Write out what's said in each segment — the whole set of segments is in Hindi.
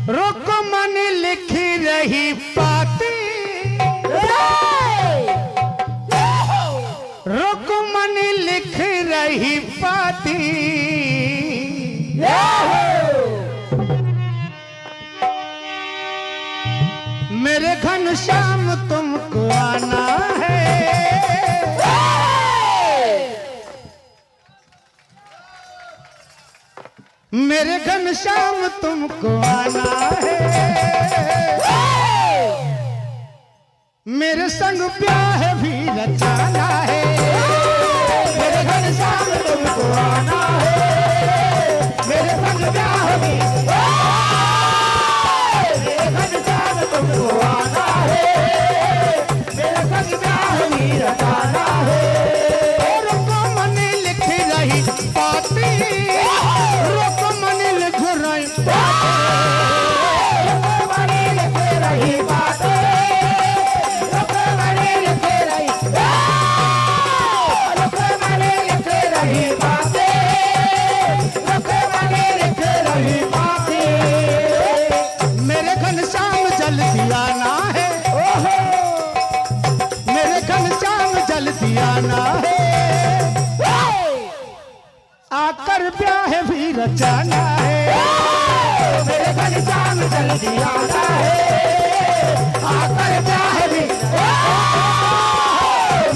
रुकमनी लिख रही पाती मेरे घनश्याम तुमको आना है। मेरे घनश्याम तुमको आना है। मेरे संग ब्याह भी रचाना है। मेरे घनश्याम तुमको आना है। मेरे संग ब्याह भी मेरे घनश्याम तुमको आना है। मेरे संग ब्याह भी रचाना है। रुकमनी लिख रही पाती रुकमनी लिख रही रुकमनी लिख रही पाती मेरे घनश्याम जल्दी आना है। मेरे घनश्याम जल्दी आना है। आकर ब्याह भी रचाना है। मेरे घनश्याम जल्दी आना है। आकर ब्याह भी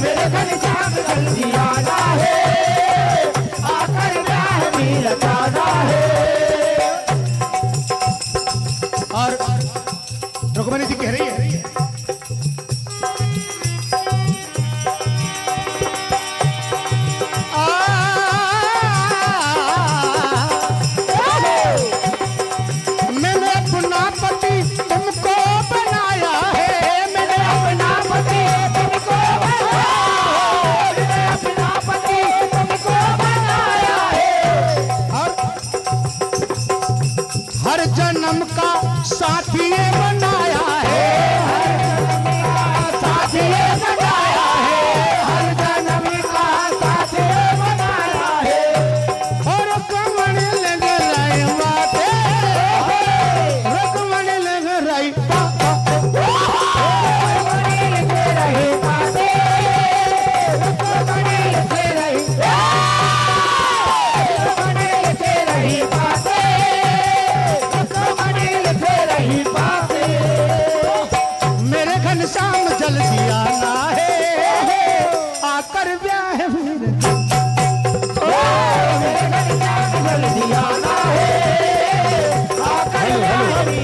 मेरे घनश्याम जल्दी आना है। आकर ब्याह भी रचाना है। और रुकमनी जी कह रही है मैंने अपना पति तुमको बनाया है। मैंने अपना पति तुमको बनाया है। मैंने अपना पति तुमको बनाया है। हर जन्म का साथी बनाया है। साथी बनाया है। हर जन्म का साथी बनाया है। और रुकमनी लग रही बातें रुकमनी लग रही रुकमनी लिख रही बातें रुकमनी लिख रही रुकमनी लिख रही बातें रुकमनी लिख रही बातें। मेरे घनश्याम जल्दी आना है। आकर ब्याह भी मेरे घनश्याम जल्दी आना है। आकर ब्याह भी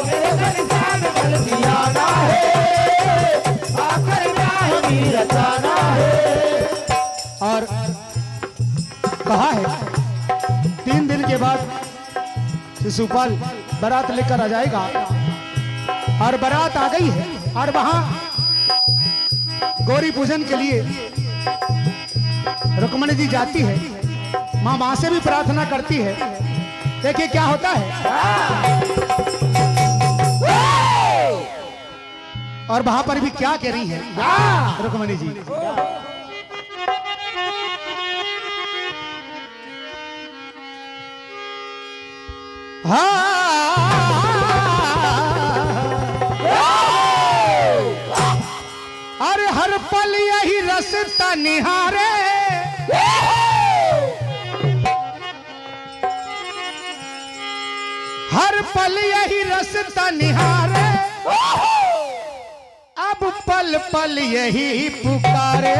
मेरे घनश्याम जल्दी आना है। आकर ब्याह भी रचाना है। और कहा है 3 दिन के बाद शिशुपाल बारात लेकर आ जाएगा। और बारात आ गई है और वहां गौरी पूजन के लिए रुकमनी जी जाती है। मां से भी प्रार्थना करती है। देखिए क्या होता है। और वहां पर भी क्या कह रही है रुकमनी जी। अरे हर पल यही रसता निहारे। हर पल यही रसता निहारे। अब पल पल यही पुकारे।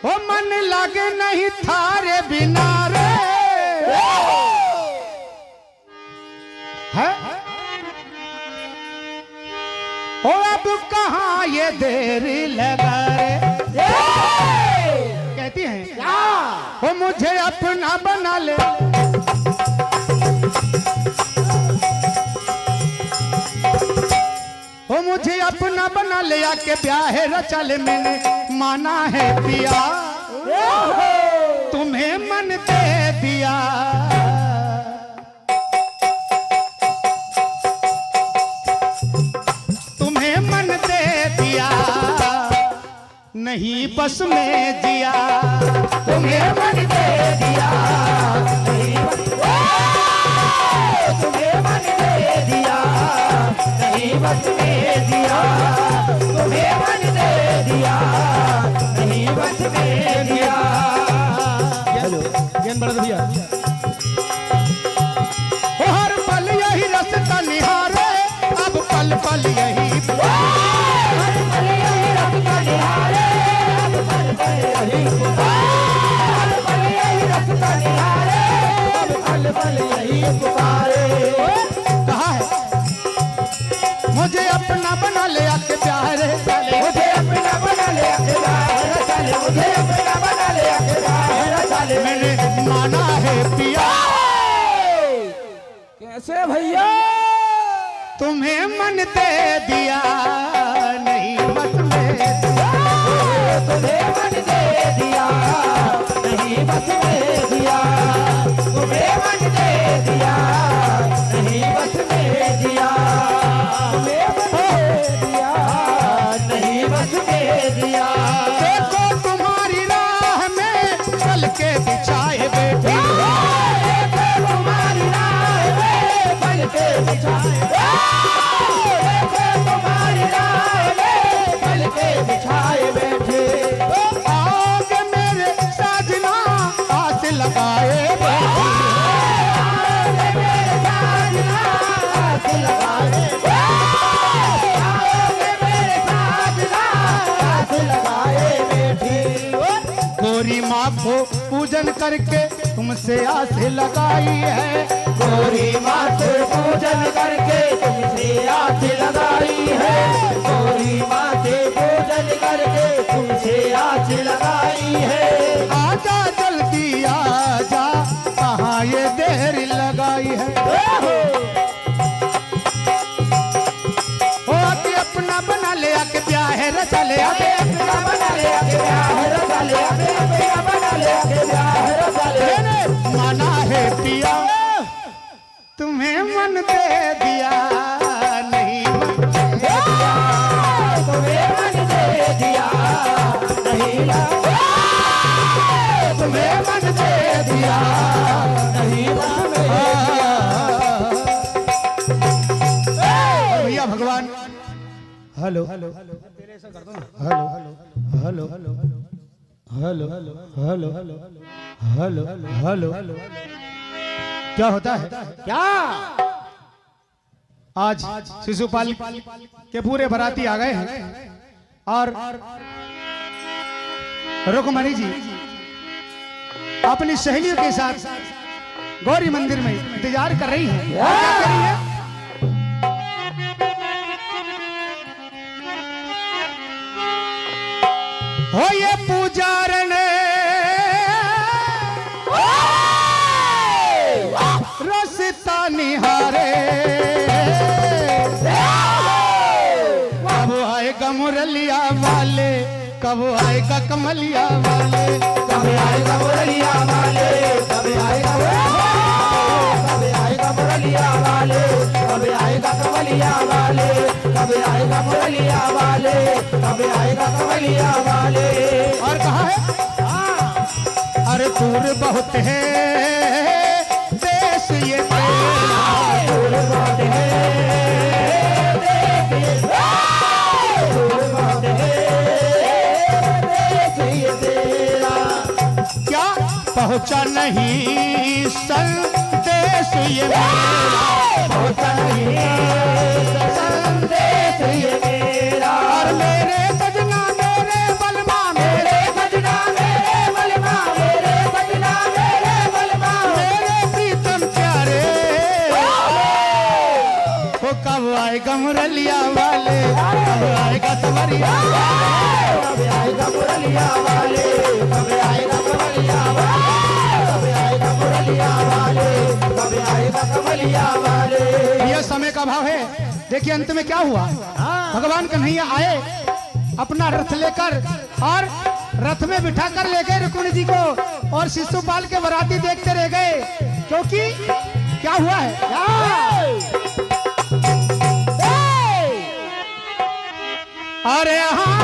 वो मन लगे नहीं थारे बिना रे। है ओ अब कहाँ ये देरी लगा रे। कहती हैं वो मुझे अपना बना ले। वो मुझे अपना बना ले। आके ब्याह रचा ले। मैंने माना है पिया तुम्हें मन दे दिया। बस में जिया, तुम्हें मन दे दिया, नहीं तुम्हें मन दे दिया, नहीं बस में जिया, तुम्हें मन दे दिया, नहीं बस में दिया। हेलो ज्ञान बढ़ा भैया। हर पल यही रास्ता निहारे, अब पल पल यही, हर पल यही रास्ता निहारे, अब पल पल यही, हर पल यही रास्ता निहारे, अब पल पल यही पुकारे। कहा है मुझे अपना बना ले आके प्यारे, मुझे अपना बना ले आके प्यारे साले, मुझे अपना बना ले आके प्यारे साले, मैंने माना है पिया। कैसे भैया? तुम्हें मन दे दिया, नहीं बस में दिया, तुम्हें मन दे दिया, नहीं बस में दिया, तुम्हें मन दे दिया, नहीं बस में दिया, तुम्हें मन दे दिया, नहीं बस में दिया। देखो तुम्हारी राह में चल के बिछाए बैठे, देखो तुम्हारी राह में चल के बिछाए, देखो तुम्हारी राह में चल के बिछाए बैठे, आगे मेरे साजना आस लगाए बैठे, आगे मेरे साजना आस लगाए, आगे मेरे साजना आस लगाए बैठी। गोरी माँ को पूजन करके तुमसे आस लगाई है, गोरी माँ को पूजन करके तुमसे आस लगाई है, गोरी माँ से पूजन करके तुमसे आस लगाई है। आजा जल्दी आजा, कहाँ ये देर लगाई है, आके अपना बना ले आके ब्याह रचा ले, आके अपना बना ले आके ब्याह रचा ले, आके अपना बना ले आके ब्याह रचा ले। माना है पिया, तुम्हें मन दे दिया, नहीं मन दे दिया, तुम्हें मन दे दिया, नहीं तुम्हें मन दे दिया, नहीं भैया भगवान। हेलो हेलो तेरे ऐसा कर दो ना, hello hello hello hello hello hello hello hello. क्या होता है क्या? आज शिशुपाल के पूरे बराती आ गए हैं और रुक्मणी जी अपनी सहेलियों के साथ गौरी मंदिर में इंतजार कर रही है। क्या कर रही है? हो ये पूजारण रसता निहारे, कब आएगा मुरलिया वाले, कब आएगा कमलिया वाले, कब आएगा मुरलिया वाले, कब आएगा, कब आएगा मुरलिया वाले, कब आएगा कमलिया वाले, कब आएगा मुरलिया वाले, कब आएगा कमलिया वाले। और कहा है अरे दूर बहुत है देश ये तेरा, दूर बहुत है देश ये, दूर बहुत है देश ये तेरा। क्या पहुंचा नहीं संदेश ये मेरा, पहुंचा नहीं संदेश ये मेरा। और मेरे सजना मेरे बलमा, मेरे सजना मेरे बलमा, मेरे सजना मेरे बलमा, मेरे प्रीतम प्यारे, वो कब आएगा मुरलिया वाले, कब आएगा सवरिया वाले, कब आएगा मुरलिया वाले, कब आएगा कमलिया वाले, कब आएगा मुरलिया वाले, कब आएगा कमलिया वाले। यह समय का भाव है। देखिए अंत में क्या हुआ, भगवान कन्हैया आए अपना रथ लेकर और रथ में बिठा कर ले गए रुक्मिणी जी को, और शिशुपाल के बराती देखते रह गए, क्योंकि क्या हुआ है अरे हाँ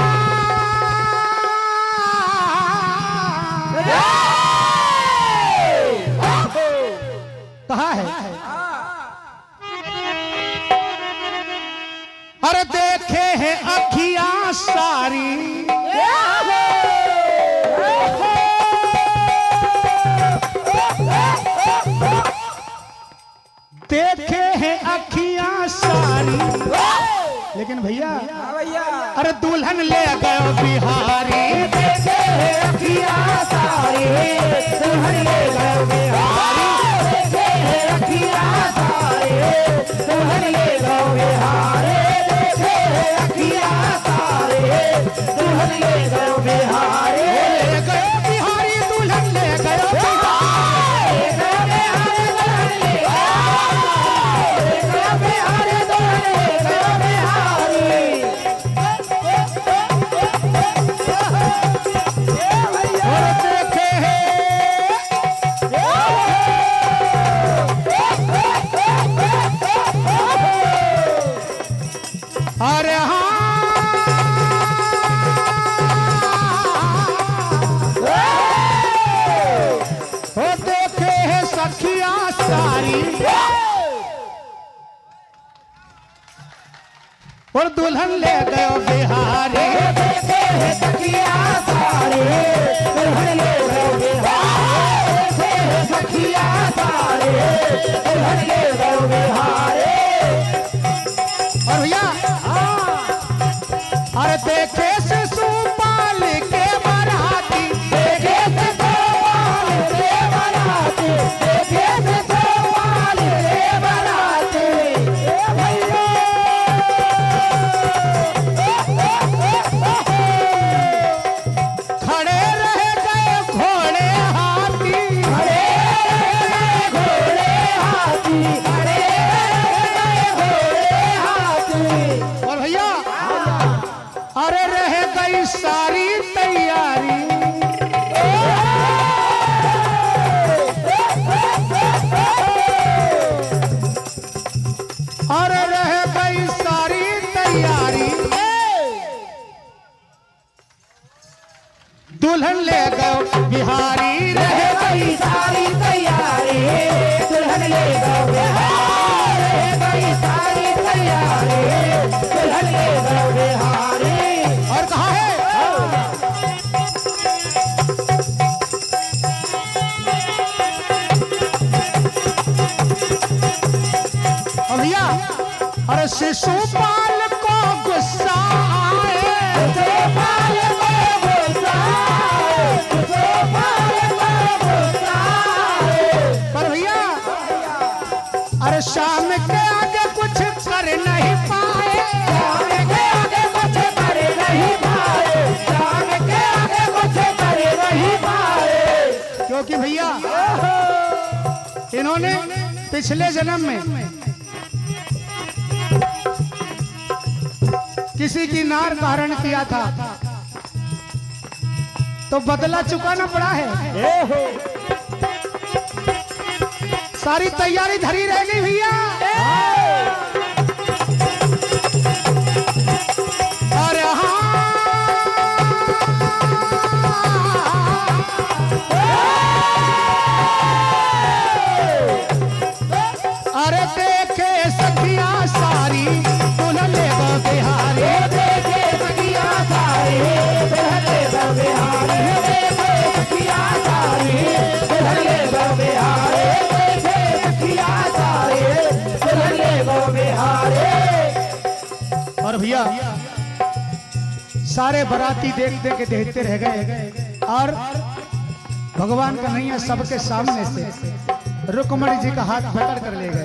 देखे हैं अखियां सारी, लेकिन भैया अरे दुल्हन ले गयो बिहारी। देखे हैं अखियां सारी, दुल्हन ले गयो बिहारी। देखे हैं अखियां सारी, दुल्हन ले गयो बिहारी। देखे हैं अखियां सारी, दुल्हन ले गयो बिहारी। ले गयो बिहारी, दुल्हन ले गयो बिहारी। अरे हो देखे है सखियां सारी, और दुल्हन ले गयो बिहारी। देखे है सखियां सारी, दुल्हन ले गयो बिहारी। देखे है सखियां सारी, दुल्हन ले गयो बिहारी। और भैया अरे देखे शिशुपाल के बराती, देखे शिशुपाल के बराती, देखे शिशुपाल के बराती। खड़े रह गए घोड़े हाथी, खड़े रह गए घोड़े हाथी, खड़े रह गए घोड़े हाथी। और भैया अरे रह गई सारी तैयारी, अरे रह गई सारी तैयारी। दुल्हन ले गयो बिहारी। रह गई सारी तैयारी, दुल्हन ले गयो बिहारी। रह गई सारी तैयारी, दुल्हन ले गयो बिहारी। और कहा है भैया अरे शिशुपाल को गुस्सा आए, शिशुपाल को गुस्सा आए, शिशुपाल को गुस्सा आए। पर भैया अरे शाम के आगे कुछ कर नहीं पाए, शाम के आगे कुछ कर नहीं पाए, शाम के आगे कुछ कर नहीं पाए। क्योंकि भैया इन्होंने पिछले जन्म में किसी की नार का हरण किया था, तो बदला चुकाना पड़ा है। सारी तैयारी धरी रह गई भैया। और अरे देखे सखिया सारी, दुल्हन ले गयो बिहारी। देखे सखिया सारी, दुल्हन ले गयो बिहारी। देखे सखिया सारी, दुल्हन ले गयो बिहारी। देखे सखिया सारी, दुल्हन ले गयो बिहारी। और भैया सारे बराती देखते के देखते रह गए, और भगवान कन्हैया सबके सामने से रुक्मणी जी का हाथ पकड़ कर ले गए।